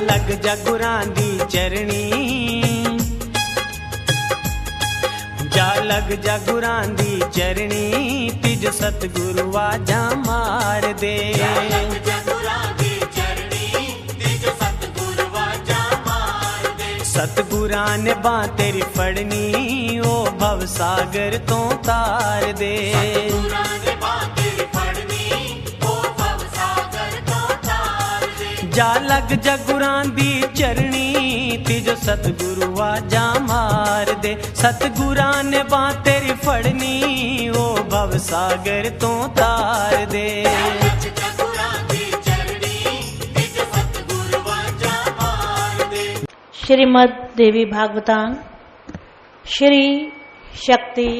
लग जा गुरां दी चरणी, जा लग जा गुरां दी चरणी, तिज सतगुरु वाजा मार दे। सतगुरां ने बां तेरी फड़नी, ओ भव सागर तो तार दे। जा लग जा गुरां दी चरणी, तिजो सतगुरु वाजा मार दे। सतगुरां ने बां तेरी फड़नी, ओ भव सागर तो तार दे। श्रीमद् देवी भागवतांग श्री शक्ति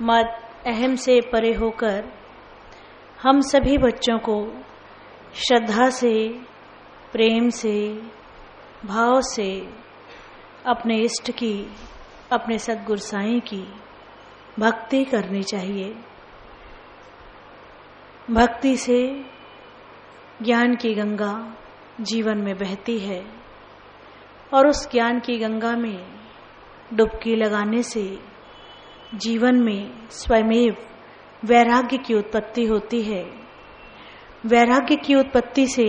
मद अहम से परे होकर हम सभी बच्चों को श्रद्धा से, प्रेम से, भाव से अपने इष्ट की, अपने सद्गुरु साईं की भक्ति करनी चाहिए। भक्ति से ज्ञान की गंगा जीवन में बहती है और उस ज्ञान की गंगा में डुबकी लगाने से जीवन में स्वयमेव वैराग्य की उत्पत्ति होती है। वैराग्य की उत्पत्ति से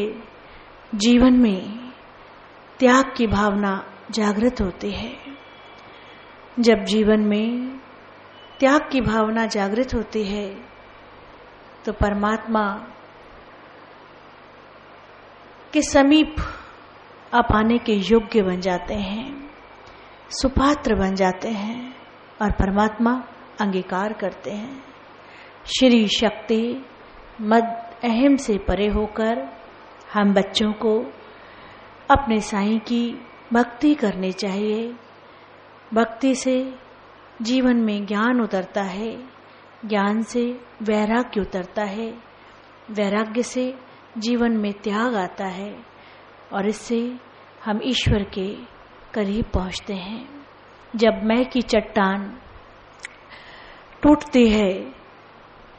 जीवन में त्याग की भावना जागृत होती है। जब जीवन में त्याग की भावना जागृत होती है तो परमात्मा के समीप आप आने के योग्य बन जाते हैं, सुपात्र बन जाते हैं और परमात्मा अंगीकार करते हैं। श्री शक्ति मद अहम से परे होकर हम बच्चों को अपने साईं की भक्ति करनी चाहिए। भक्ति से जीवन में ज्ञान उतरता है, ज्ञान से वैराग्य उतरता है, वैराग्य से जीवन में त्याग आता है और इससे हम ईश्वर के करीब पहुंचते हैं। जब मैं की चट्टान टूटती है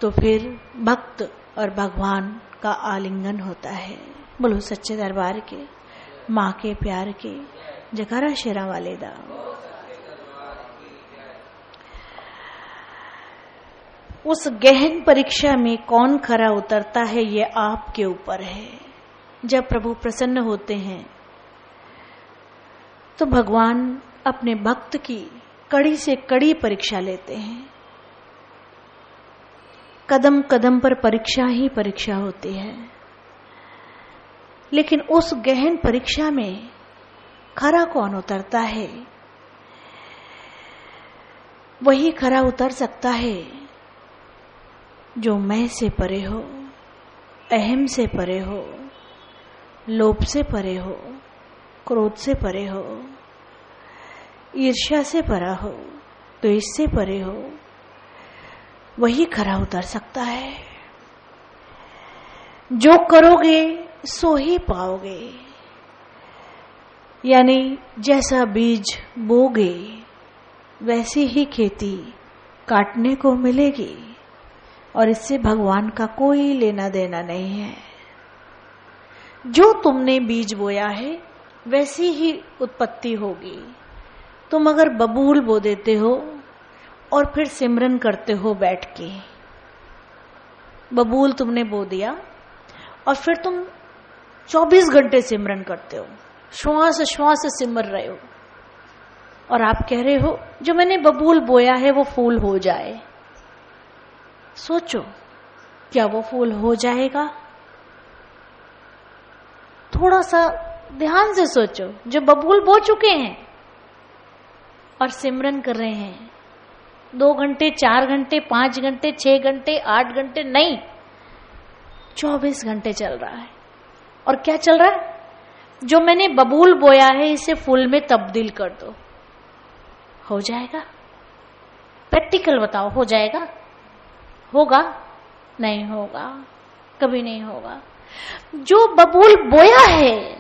तो फिर भक्त और भगवान का आलिंगन होता है। बोलो सच्चे दरबार के, माँ के प्यार के, जयकारा शेरा वाले दा। उस गहन परीक्षा में कौन खरा उतरता है ये आपके ऊपर है। जब प्रभु प्रसन्न होते हैं तो भगवान अपने भक्त की कड़ी से कड़ी परीक्षा लेते हैं। कदम कदम पर परीक्षा ही परीक्षा होती है, लेकिन उस गहन परीक्षा में खरा कौन उतरता है? वही खरा उतर सकता है जो मैं से परे हो, अहम से परे हो, लोभ से परे हो, क्रोध से परे हो, ईर्ष्या से परा हो, द्वेष से परे हो। वही खरा उतर सकता है। जो करोगे सो ही पाओगे, यानी जैसा बीज बोगे वैसी ही खेती काटने को मिलेगी और इससे भगवान का कोई लेना देना नहीं है। जो तुमने बीज बोया है वैसी ही उत्पत्ति होगी। तुम अगर बबूल बो देते हो और फिर सिमरन करते हो बैठ के, बबूल तुमने बो दिया और फिर तुम 24 घंटे सिमरन करते हो, श्वास श्वास सिमर रहे हो और आप कह रहे हो जो मैंने बबूल बोया है वो फूल हो जाए। सोचो, क्या वो फूल हो जाएगा? थोड़ा सा ध्यान से सोचो। जो बबूल बो चुके हैं और सिमरन कर रहे हैं 2 घंटे, 4 घंटे, 5 घंटे, 6 घंटे, 8 घंटे नहीं, 24 घंटे चल रहा है। और क्या चल रहा है? जो मैंने बबूल बोया है इसे फूल में तब्दील कर दो। हो जाएगा? प्रैक्टिकल बताओ, हो जाएगा? होगा? नहीं होगा, कभी नहीं होगा। जो बबूल बोया है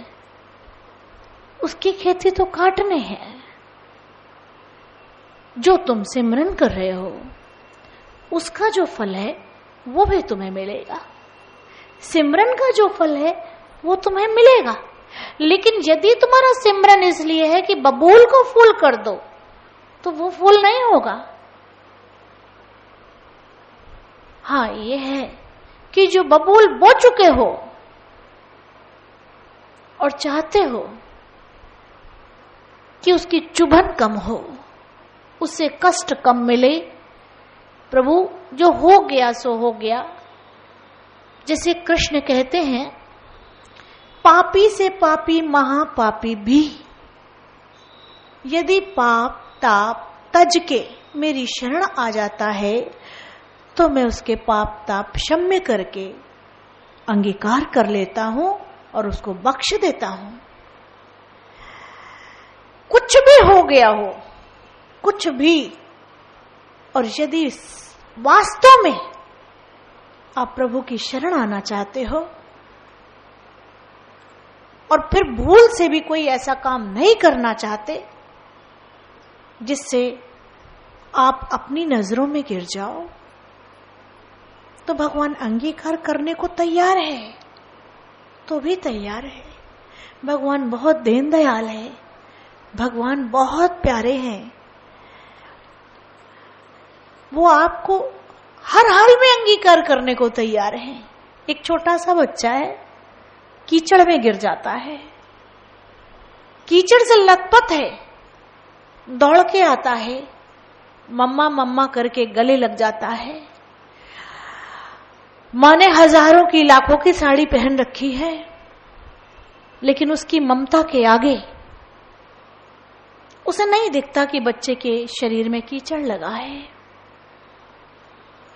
उसकी खेती तो काटने हैं। जो तुम सिमरन कर रहे हो उसका जो फल है वो भी तुम्हें मिलेगा। सिमरन का जो फल है वो तुम्हें मिलेगा, लेकिन यदि तुम्हारा सिमरन इसलिए है कि बबूल को फूल कर दो, तो वो फूल नहीं होगा। हाँ, ये है कि जो बबूल बो चुके हो और चाहते हो कि उसकी चुभन कम हो, उससे कष्ट कम मिले, प्रभु जो हो गया सो हो गया। जैसे कृष्ण कहते हैं, पापी से पापी महापापी भी यदि पाप ताप तज के मेरी शरण आ जाता है, तो मैं उसके पाप ताप क्षम्य करके अंगीकार कर लेता हूं और उसको बख्श देता हूं। कुछ भी हो गया हो, कुछ भी, और यदि वास्तव में आप प्रभु की शरण आना चाहते हो और फिर भूल से भी कोई ऐसा काम नहीं करना चाहते जिससे आप अपनी नजरों में गिर जाओ, तो भगवान अंगीकार करने को तैयार है, तो भी तैयार है। भगवान बहुत दीन दयाल है, भगवान बहुत प्यारे हैं। वो आपको हर हाल में अंगीकार करने को तैयार है। एक छोटा सा बच्चा है, कीचड़ में गिर जाता है, कीचड़ से लथपथ है, दौड़ के आता है, मम्मा मम्मा करके गले लग जाता है। माँ ने हजारों की लाखों की साड़ी पहन रखी है, लेकिन उसकी ममता के आगे उसे नहीं दिखता कि बच्चे के शरीर में कीचड़ लगा है।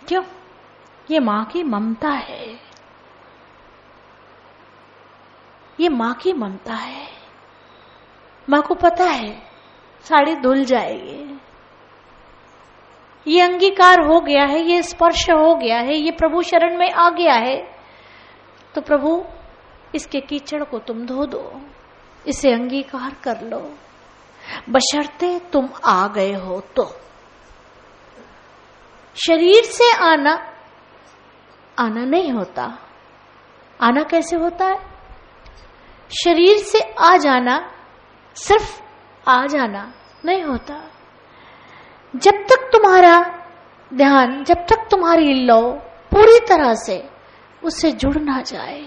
क्यों? ये माँ की ममता है, ये माँ की ममता है। माँ को पता है साड़ी धुल जाएगी, ये अंगीकार हो गया है, ये स्पर्श हो गया है, ये प्रभु शरण में आ गया है, तो प्रभु इसके कीचड़ को तुम धो दो, इसे अंगीकार कर लो, बशर्ते तुम आ गए हो। तो शरीर से आना नहीं होता। आना कैसे होता है? शरीर से आ जाना सिर्फ आ जाना नहीं होता। जब तक तुम्हारा ध्यान, जब तक तुम्हारी लौ पूरी तरह से उससे जुड़ ना जाए।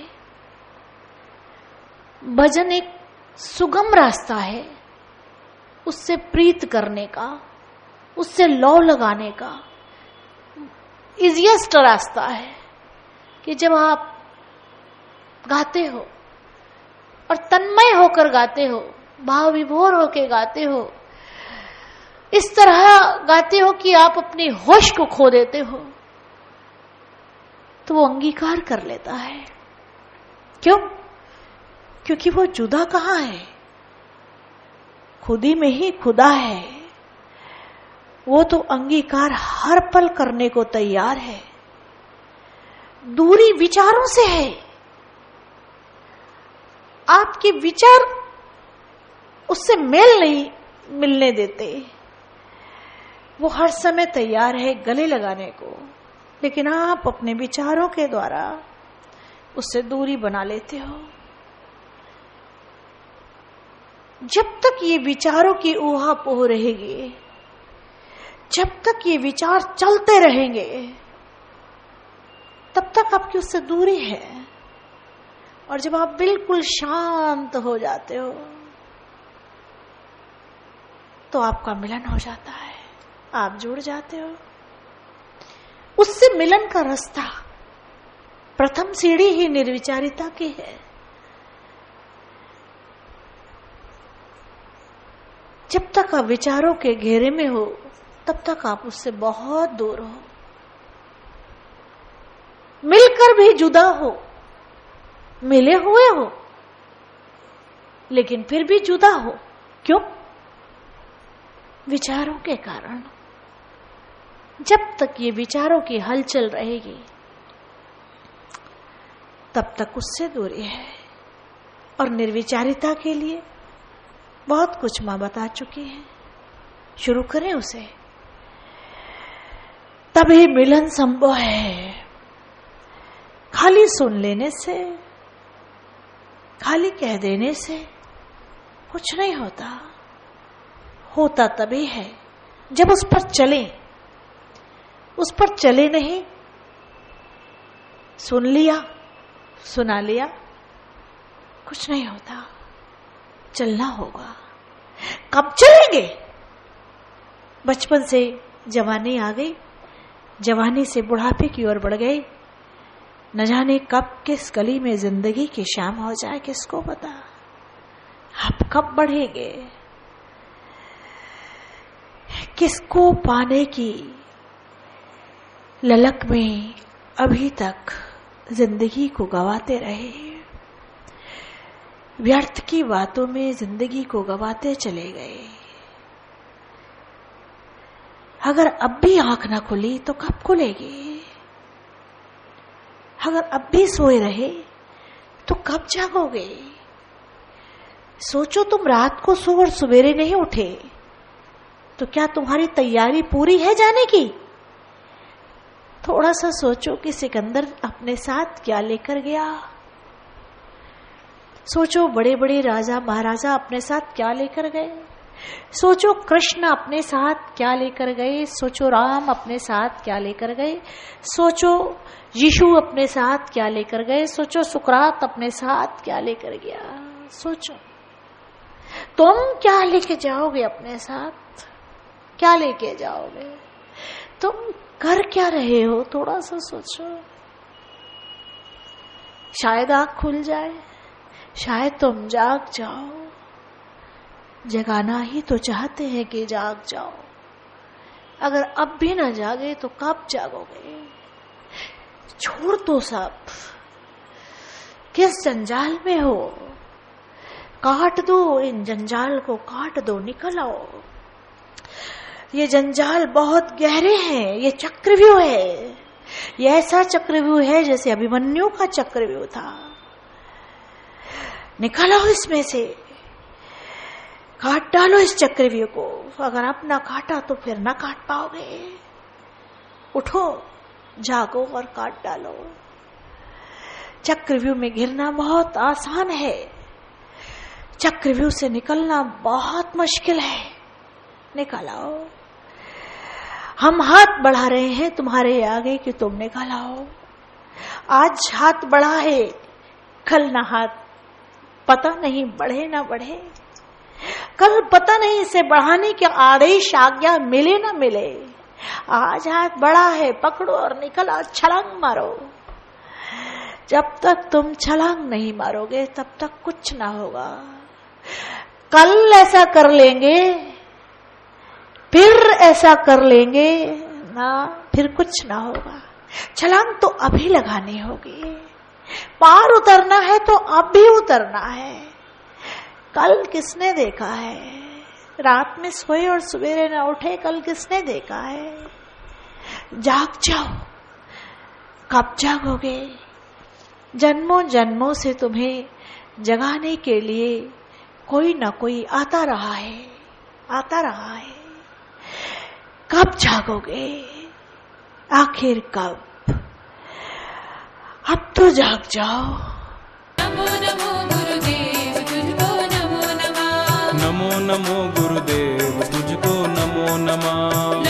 भजन एक सुगम रास्ता है उससे प्रीत करने का, उससे लौ लगाने का। इजिएस्ट रास्ता है कि जब आप गाते हो और तन्मय होकर गाते हो, भाव विभोर होकर गाते हो, इस तरह गाते हो कि आप अपनी होश को खो देते हो, तो वो अंगीकार कर लेता है। क्यों? क्योंकि वो जुदा कहाँ है, खुद ही में ही खुदा है। वो तो अंगीकार हर पल करने को तैयार है। दूरी विचारों से है, आपके विचार उससे मेल नहीं मिलने देते। वो हर समय तैयार है गले लगाने को, लेकिन आप अपने विचारों के द्वारा उससे दूरी बना लेते हो। जब तक ये विचारों की ऊहापोह रहेगी, जब तक ये विचार चलते रहेंगे, तब तक आपकी उससे दूरी है। और जब आप बिल्कुल शांत हो जाते हो, तो आपका मिलन हो जाता है, आप जुड़ जाते हो। उससे मिलन का रास्ता, प्रथम सीढ़ी ही निर्विचारिता की है। जब तक आप विचारों के घेरे में हो, तब तक आप उससे बहुत दूर हो। मिलकर भी जुदा हो, मिले हुए हो, लेकिन फिर भी जुदा हो। क्यों? विचारों के कारण। जब तक ये विचारों की हलचल रहेगी, तब तक उससे दूरी है। और निर्विचारिता के लिए बहुत कुछ मां बता चुकी है। शुरू करें उसे, तभी मिलन संभव है। खाली सुन लेने से खाली कह देने से कुछ नहीं होता। होता तभी है जब उस पर चले। उस पर चले नहीं, सुन लिया, सुना लिया, कुछ नहीं होता। चलना होगा। कब चलेंगे? बचपन से जवानी आ गई, जवानी से बुढ़ापे की ओर बढ़ गए। न जाने कब किस गली में जिंदगी की शाम हो जाए, किसको पता। आप कब बढ़ेंगे? किसको पाने की ललक में अभी तक जिंदगी को गवाते रहे, व्यर्थ की बातों में जिंदगी को गवाते चले गए। अगर अब भी आंख न खुली तो कब खुलेगी? अगर अब भी सोए रहे तो कब जागोगे? सोचो, तुम रात को सो और सवेरे नहीं उठे तो क्या तुम्हारी तैयारी पूरी है जाने की? थोड़ा सा सोचो कि सिकंदर अपने साथ क्या लेकर गया। सोचो, बड़े बड़े राजा महाराजा अपने साथ क्या लेकर गए। सोचो, कृष्ण अपने साथ क्या लेकर गए। सोचो, राम अपने साथ क्या लेकर गए। सोचो, यीशु अपने साथ क्या लेकर गए। सोचो, सुकरात अपने साथ क्या लेकर गया। सोचो, तुम क्या लेके जाओगे अपने साथ? क्या लेके जाओगे? तुम कर क्या रहे हो? थोड़ा सा सोचो। शायद आँख खुल जाए, शायद तुम जाग जाओ। जगाना ही तो चाहते हैं कि जाग जाओ। अगर अब भी ना जागे तो कब जागोगे? छोड़ दो सब। किस जंजाल में हो, काट दो इन जंजाल को, काट दो, निकल आओ। ये जंजाल बहुत गहरे हैं, ये चक्रव्यूह है। ये ऐसा चक्रव्यूह है जैसे अभिमन्यु का चक्रव्यूह था। निकलो इसमें से, काट डालो इस चक्रव्यूह को। अगर अब ना काटा तो फिर ना काट पाओगे। उठो, जागो और काट डालो। चक्रव्यूह में घिरना बहुत आसान है, चक्रव्यूह से निकलना बहुत मुश्किल है। निकल आओ। हम हाथ बढ़ा रहे हैं तुम्हारे आगे कि तुम निकल आओ। आज हाथ बढ़ा है, कल ना हाथ पता नहीं बढ़े ना बढ़े। कल पता नहीं इसे बढ़ाने के आदेश आज्ञा मिले ना मिले। आज हाथ बढ़ा है, पकड़ो और निकल आओ, छलांग मारो। जब तक तुम छलांग नहीं मारोगे तब तक कुछ ना होगा। कल ऐसा कर लेंगे, फिर ऐसा कर लेंगे ना, फिर कुछ ना होगा। छलांग तो अभी लगानी होगी। पार उतरना है तो अब भी उतरना है। कल किसने देखा है? रात में सोए और सवेरे न उठे, कल किसने देखा है? जाग जाओ। कब जागोगे? जन्मों जन्मों से तुम्हें जगाने के लिए कोई ना कोई आता रहा है, आता रहा है। कब जागोगे? आखिर कब? अब तो जाग जाओ। नमो नमो गुरुदेव तुझको नमो नमः। नमो नमो गुरुदेव तुझको नमो नमः।